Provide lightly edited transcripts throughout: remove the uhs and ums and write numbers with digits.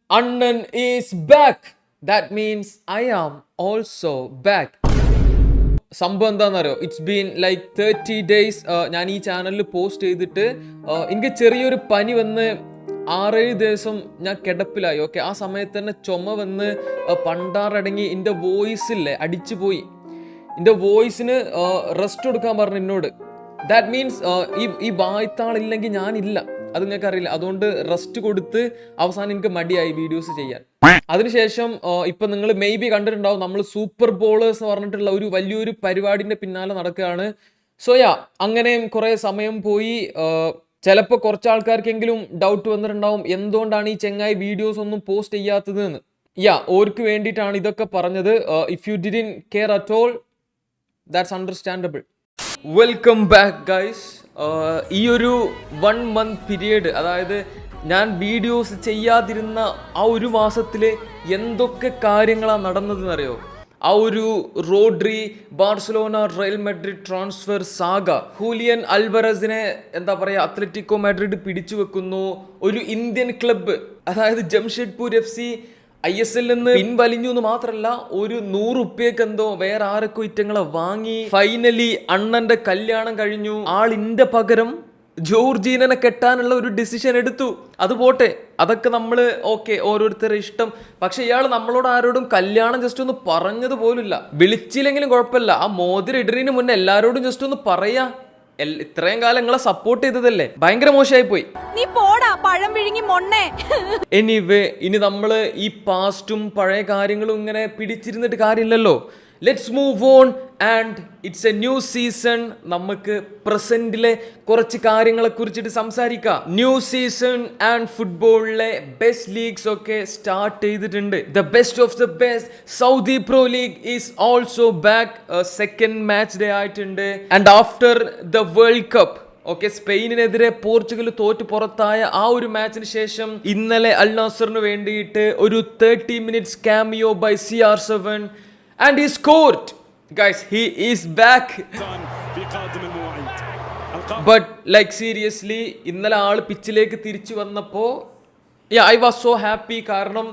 Annan is back. That means I am also back. സംഭവം എന്താണെന്നറിയോ, it's been like 30 days ഞാൻ ഈ ചാനലിൽ പോസ്റ്റ് ചെയ്തിട്ട് എനിക്ക് ചെറിയൊരു പനി വന്ന് 6-7 ദിവസം ഞാൻ കിടപ്പിലായി. ഓക്കെ, ആ സമയത്ത് തന്നെ ചുമ വന്ന് പണ്ടാറടങ്ങി എൻ്റെ വോയിസില്ലേ അടിച്ചു പോയി. എൻ്റെ വോയിസിന് റെസ്റ്റ് കൊടുക്കാൻ പറഞ്ഞു എന്നോട്. ദാറ്റ് മീൻസ് ഈ വായ്ത്താളില്ലെങ്കിൽ ഞാനില്ല, അത് നിങ്ങൾക്ക് അറിയില്ല. അതുകൊണ്ട് റെസ്റ്റ് കൊടുത്ത് അവസാനം എനിക്ക് മടിയായി വീഡിയോസ് ചെയ്യാൻ. അതിനുശേഷം ഇപ്പൊ നിങ്ങൾ മേ ബി കണ്ടിട്ടുണ്ടാവും, നമ്മൾ സൂപ്പർ ബോളേഴ്സ് എന്ന് പറഞ്ഞിട്ടുള്ള ഒരു വലിയൊരു പരിപാടിന്റെ പിന്നാലെ നടക്കുകയാണ്. സോ അങ്ങനെയും കുറെ സമയം പോയി. ചിലപ്പോൾ കുറച്ച് ആൾക്കാർക്കെങ്കിലും ഡൗട്ട് വന്നിട്ടുണ്ടാവും എന്തുകൊണ്ടാണ് ഈ ചെങ്ങായി വീഡിയോസ് ഒന്നും പോസ്റ്റ് ചെയ്യാത്തത് എന്ന്. ഓർക്ക് വേണ്ടിയിട്ടാണ് ഇതൊക്കെ പറഞ്ഞത്. If you didn't care at all, that's understandable. Welcome back guys. ഈ ഒരു 1 month പീരിയഡ്, അതായത് ഞാൻ വീഡിയോസ് ചെയ്യാതിരുന്ന ആ ഒരു മാസത്തിൽ എന്തൊക്കെ കാര്യങ്ങളാണ് നടന്നതെന്നറിയോ? ആ ഒരു Rodri, Barcelona, Real Madrid transfer saga, Julian അൽവറസിനെ എന്താ പറയുക, അത്ലറ്റിക്കോ മാഡ്രിഡ് പിടിച്ചു വെക്കുന്നു. ഒരു ഇന്ത്യൻ ക്ലബ്ബ്, അതായത് ജംഷഡ്പൂർ FC ISL നിന്ന് പിൻവലിഞ്ഞു എന്ന് മാത്രമല്ല, ഒരു 100 ഉറുപ്പ്യക്ക് എന്തോ വേറെ ആരൊക്കെ ഇറ്റങ്ങളെ വാങ്ങി. ഫൈനലി അണ്ണന്റെ കല്യാണം കഴിഞ്ഞു. ആളിന്റെ പകരം ജോർജീനനെ കെട്ടാനുള്ള ഒരു ഡിസിഷൻ എടുത്തു. അത് പോട്ടെ, അതൊക്കെ നമ്മള് ഓക്കെ, ഓരോരുത്തരുടെ ഇഷ്ടം. പക്ഷെ ഇയാൾ നമ്മളോട് ആരോടും കല്യാണം ജസ്റ്റ് ഒന്ന് പറഞ്ഞത് പോലുമില്ല. വിളിച്ചില്ലെങ്കിലും കുഴപ്പമില്ല, ആ മോതിരം ഇടറിന് മുന്നേ എല്ലാരോടും ജസ്റ്റ് ഒന്ന് പറയാ. ഇത്രയും കാലം നിങ്ങളെ സപ്പോർട്ട് ചെയ്തതല്ലേ, ഭയങ്കര മോശമായി പോയി. നീ പോടാ പഴം വിഴുങ്ങി മൊണ്ണേ. എനിവേ, ഇനി നമ്മള് ഈ പാസ്റ്റും പഴയ കാര്യങ്ങളും ഇങ്ങനെ പിടിച്ചിരുന്നിട്ട് കാര്യമില്ലല്ലോ. Let's move on and it's a new season. നമുക്ക് പ്രസന്റിലെ കുറച്ച് കാര്യങ്ങളെ കുറിച്ചിട്ട് സംസാരിക്കാം. ന്യൂ സീസൺ ആൻഡ് ഫുട്ബോളിലെ ബെസ്റ്റ് ലീഗ്സ് ഒക്കെ സ്റ്റാർട്ട് ചെയ്തിട്ടുണ്ട്. The best of the best Saudi pro league is also back. Second match day ആയിട്ടുണ്ട്. And after the world cup, okay, സ്പെയിനിനെതിരെ പോർച്ചുഗൽ തോറ്റ് പുറത്തായ ആ ഒരു മാച്ചിന് ശേഷം ഇന്നലെ അൽ നാസറിന് വേണ്ടിയിട്ട് ഒരു 30 minutes cameo by CR7 and he scored. Guys, he is back. But like seriously, ഇന്നലെ ആള് പിച്ചിലേക്ക് തിരിച്ചു വന്നപ്പോ I was so happy. കാരണം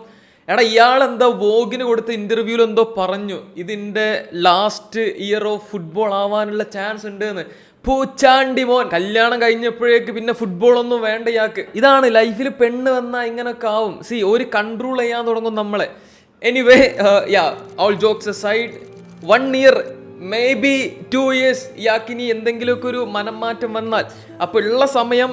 ഇയാൾ എന്താ വോഗിന് കൊടുത്ത ഇന്റർവ്യൂവിൽ എന്തോ പറഞ്ഞു, ഇതിന്റെ ലാസ്റ്റ് ഇയർ ഓഫ് ഫുട്ബോൾ ആവാനുള്ള ചാൻസ് ഉണ്ട് എന്ന്. പൂച്ചാണ്ടി മോൻ കല്യാണം കഴിഞ്ഞപ്പോഴേക്ക് പിന്നെ ഫുട്ബോൾ ഒന്നും വേണ്ട ഇയാൾക്ക്. ഇതാണ് ലൈഫിൽ പെണ്ണ് വന്നാൽ ഇങ്ങനൊക്കെ ആവും. ഒരു കൺട്രോൾ ചെയ്യാൻ തുടങ്ങും നമ്മളെ. Anyway, all jokes aside, 1 year maybe 2 years ഇയാൾക്കിനി എന്തെങ്കിലുമൊക്കെ ഒരു മനം മാറ്റം വന്നാൽ അപ്പോൾ ഉള്ള സമയം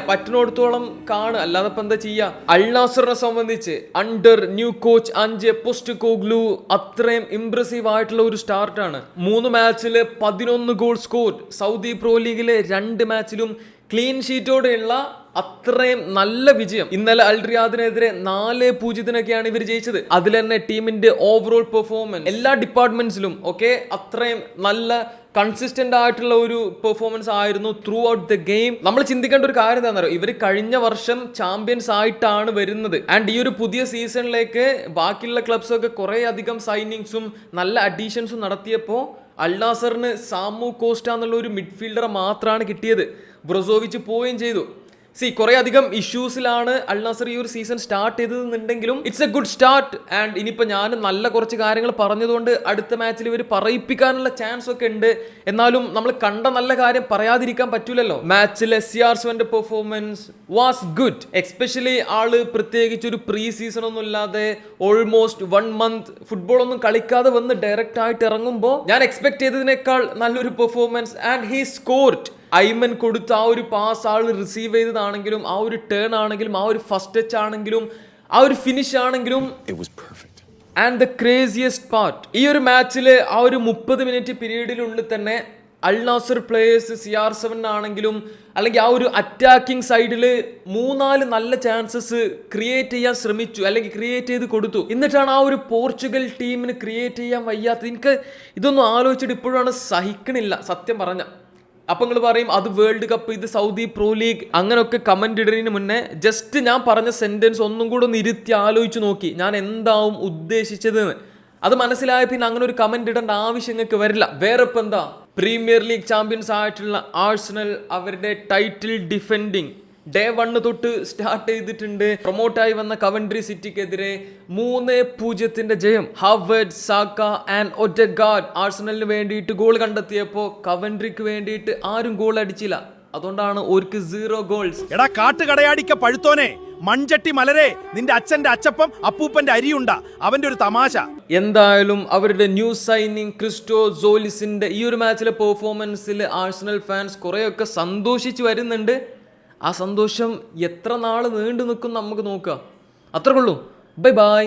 പറ്റുന്നിടത്തോളം കാണുക, അല്ലാതെ ഇപ്പം എന്താ ചെയ്യുക. അൽ നാസറിനെ സംബന്ധിച്ച് അണ്ടർ ന്യൂ കോച്ച് അഞ്ചെ പോസ്റ്റ്കോഗ്ലു അത്രയും ഇംപ്രസീവ് ആയിട്ടുള്ള ഒരു സ്റ്റാർട്ടാണ്. 3 മാച്ചിൽ 11 ഗോൾ സ്കോർ. സൗദി പ്രോ ലീഗിലെ 2 മാച്ചിലും ക്ലീൻ ഷീറ്റോടെയുള്ള അത്രയും നല്ല വിജയം. ഇന്നലെ അൽ റിയാദിനെതിരെ 4-0 ഇവർ ജയിച്ചത്. അതിൽ തന്നെ ടീമിന്റെ ഓവറോൾ പെർഫോമൻസ് എല്ലാ ഡിപ്പാർട്ട്മെന്റ്സിലും ഓക്കെ അത്രയും നല്ല കൺസിസ്റ്റന്റ് ആയിട്ടുള്ള ഒരു പെർഫോമൻസ് ആയിരുന്നു ത്രൂ ഔട്ട് ദ ഗെയിം. നമ്മൾ ചിന്തിക്കേണ്ട ഒരു കാര്യം എന്താണെന്നറിയോ, ഇവർ കഴിഞ്ഞ വർഷം ചാമ്പ്യൻസ് ആയിട്ടാണ് വരുന്നത്. ആൻഡ് ഈ ഒരു പുതിയ സീസണിലേക്ക് ബാക്കിയുള്ള ക്ലബ്സ് ഒക്കെ കുറെ അധികം സൈനിങ്സും നല്ല അഡീഷൻസും നടത്തിയപ്പോൾ അൽ നാസറിന് സാമു കോസ്റ്റ എന്നുള്ള ഒരു മിഡ്ഫീൽഡറെ മാത്രമാണ് കിട്ടിയത്. ബ്രൊസോവിച്ച് പോവുകയും ചെയ്തു. കുറെ അധികം ഇഷ്യൂസിലാണ് അൽ നാസർ ഈ ഒരു സീസൺ സ്റ്റാർട്ട് ചെയ്തതെന്നുണ്ടെങ്കിലും it's a good start. And ഇനിയിപ്പോൾ ഞാൻ നല്ല കുറച്ച് കാര്യങ്ങൾ പറഞ്ഞതുകൊണ്ട് അടുത്ത മാച്ചിൽ ഇവർ പറയിപ്പിക്കാനുള്ള ചാൻസ് ഒക്കെ ഉണ്ട്. എന്നാലും നമ്മൾ കണ്ട നല്ല കാര്യം പറയാതിരിക്കാൻ പറ്റൂലല്ലോ. മാച്ചിൽ CR7 performance was good. Especially ആള് പ്രത്യേകിച്ച് ഒരു പ്രീ സീസൺ ഒന്നും ഇല്ലാതെ ഓൾമോസ്റ്റ് 1 month ഫുട്ബോൾ ഒന്നും കളിക്കാതെ വന്ന് ഡയറക്റ്റ് ആയിട്ട് ഇറങ്ങുമ്പോൾ ഞാൻ എക്സ്പെക്ട് ചെയ്തതിനേക്കാൾ നല്ലൊരു performance. And he scored. Aiman കൊടുത്ത ആ ഒരു പാസ് ആൾ റിസീവ് ചെയ്തതാണെങ്കിലും, ആ ഒരു ടേൺ ആണെങ്കിലും, ആ ഒരു ഫസ്റ്റ് ടച്ച് ആണെങ്കിലും, ആ ഒരു ഫിനിഷ് ആണെങ്കിലും, ആൻഡ് ദ ക്രേസിയസ്റ്റ് പാർട്ട്, ഈ ഒരു മാച്ചിൽ ആ ഒരു 30 minute പീരീഡിനുള്ളിൽ തന്നെ അൽ നാസർ പ്ലേയേഴ്സ് CR7 ആണെങ്കിലും അല്ലെങ്കിൽ ആ ഒരു അറ്റാക്കിംഗ് സൈഡിൽ 3-4 നല്ല ചാൻസസ് ക്രിയേറ്റ് ചെയ്യാൻ ശ്രമിച്ചു, അല്ലെങ്കിൽ ക്രിയേറ്റ് ചെയ്ത് കൊടുത്തു. എന്നിട്ടാണ് ആ ഒരു പോർച്ചുഗൽ ടീമിന് ക്രിയേറ്റ് ചെയ്യാൻ വയ്യാത്തത്. എനിക്ക് ഇതൊന്നും ആലോചിച്ചിട്ട് ഇപ്പോഴാണ് സഹിക്കണില്ല സത്യം പറഞ്ഞ. അപ്പം നിങ്ങൾ പറയും അത് വേൾഡ് കപ്പ്, ഇത് സൗദി പ്രോ ലീഗ്, അങ്ങനെയൊക്കെ കമന്റ് ഇടുന്നതിന് മുന്നേ ജസ്റ്റ് ഞാൻ പറഞ്ഞ സെന്റൻസ് ഒന്നും കൂടെ ഒന്ന് ഇരുത്തി ആലോചിച്ച് നോക്കി ഞാൻ എന്താവും ഉദ്ദേശിച്ചതെന്ന്. അത് മനസ്സിലായ പിന്നെ അങ്ങനെ ഒരു കമന്റ് ഇടേണ്ട ആവശ്യം നിങ്ങൾക്ക് വരില്ല. വേറെ ഇപ്പം എന്താ, പ്രീമിയർ ലീഗ് ചാമ്പ്യൻസ് ആയിട്ടുള്ള ആഴ്സണൽ അവരുടെ ടൈറ്റിൽ ഡിഫെൻഡിങ് ഡേ 1 തൊട്ട് സ്റ്റാർട്ട് ചെയ്തിട്ടുണ്ട്. പ്രൊമോട്ടായി വന്ന കവൻട്രി സിറ്റിക്കെതിരെ 3-0 ജയം. ഹാവേർഡ്, സാക്ക ആൻഡ് ഒഡെഗാർഡ് ആഴ്സണലിന് വേണ്ടിയിട്ട് ഗോൾ കണ്ടെത്തിയപ്പോൾ കവൻട്രിക്ക് വേണ്ടിയിട്ട് ആരും ഗോൾ അടിച്ചില്ല. അതുകൊണ്ടാണ് അവർക്ക് 0 ഗോൾസ്. എടാ കാട്ടുകടയാടിക്ക പഴുത്തോനെ, മൺചട്ടി മലരെ, നിന്റെ അച്ഛന്റെ അച്ചപ്പം അപ്പൂപ്പന്റെ അരിയുണ്ട, അവന്റെ ഒരു തമാശ. എന്തായാലും അവരുടെ ന്യൂ സൈനിങ് ക്രിസ്റ്റോ സോലിസിന്റെ ഈ ഒരു മാച്ചിലെ പെർഫോമൻസിൽ ആഴ്സണൽ ഫാൻസ് കുറേയൊക്കെ സന്തോഷിച്ച് വരുന്നുണ്ട്. ആ സന്തോഷം എത്ര നാൾ നീണ്ടു നിൽക്കും നമുക്ക് നോക്കാം. അത്രക്കുള്ളൂ. Bye by.